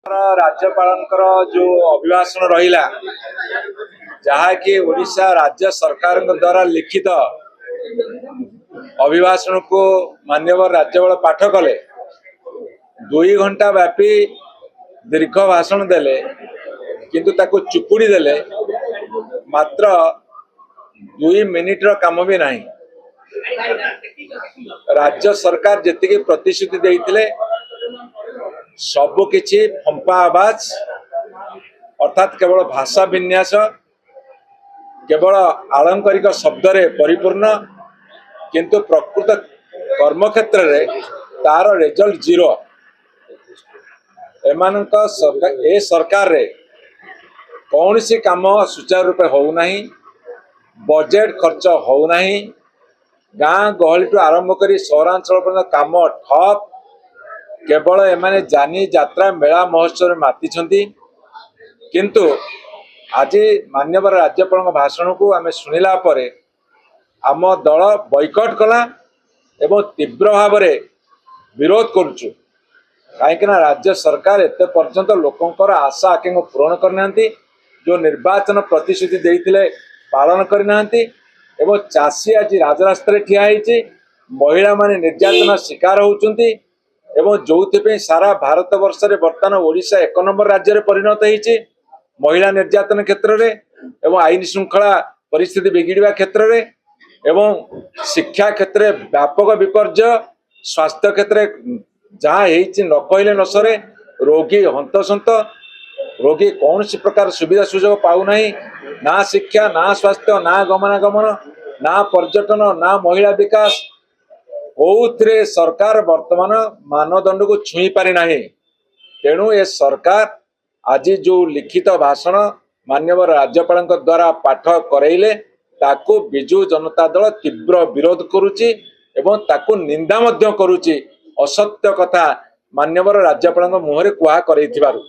राज्यपाल जो अभिभाषण रहा जहाँकि ओडिशा राज्य सरकार द्वारा लिखित अभिभाषण को माननीय राज्यपाल पाठ कले 2 घंटा व्यापी दीर्घ भाषण देले किंतु ताको चुपुड़ी देले मात्र 2 मिनिटर काम भी नहीं। राज्य सरकार जी प्रतिश्रुति देते सबकि फंपा आवाज अर्थात केवल भाषा विन्यास केवल आलंकारिक शब्द रे परिपूर्ण किंतु प्रकृत कर्म क्षेत्र रे तार रिजल्ट जीरो। ए सरकार रे कौन सी काम सुचारू रूपे होना बजेट खर्च होना गाँ गहली आरंभ कर सहरांचल पर्यंत काम ठप केवल एमाने जानी यात्रा मेला महोत्सव माति किंतु आज माननीय राज्यपाल भाषण को आम शुणिला परे आम दल बॉयकट कला एवं तीव्र भाव में विरोध करुचु कहीं राज्य सरकार एत पर्यंत लोकंर आशा आकांक्षा पूरण करना जो निर्वाचन प्रतिश्रुति देते पालन करना एवं चाषी आज राजरास्ता ठिया होती महिला माने निर्यातना शिकार होती एवं जो सारा भारत वर्ष में बर्तमान ओडिशा 1 नंबर राज्य में परिणत होती महिला निर्यातन क्षेत्र में एवं आईन श्रृंखला परिस्थिति बिगिड़ा क्षेत्र में एवं शिक्षा क्षेत्र में व्यापक विपर्य स्वास्थ्य क्षेत्र जहाँ न कहले न सरे रोगी हंतसंत रोगी कौन सी प्रकार सुविधा सुजोग पाऊना ना शिक्षा ना स्वास्थ्य ना गमनागमन ना पर्यटन ना महिला विकास कौथे सरकार वर्तमान मानदंड को छुई पारि नाही। तेणु ए सरकार आज जो लिखित भाषण माननीय राज्यपाल द्वारा पाठ करैले ताकू बिजु जनता दल तीव्र विरोध करुची एवं ताकू निंदा मध्य करुची असत्य कथा माननीय राज्यपाल मुहरे कुहा करैथिबारु।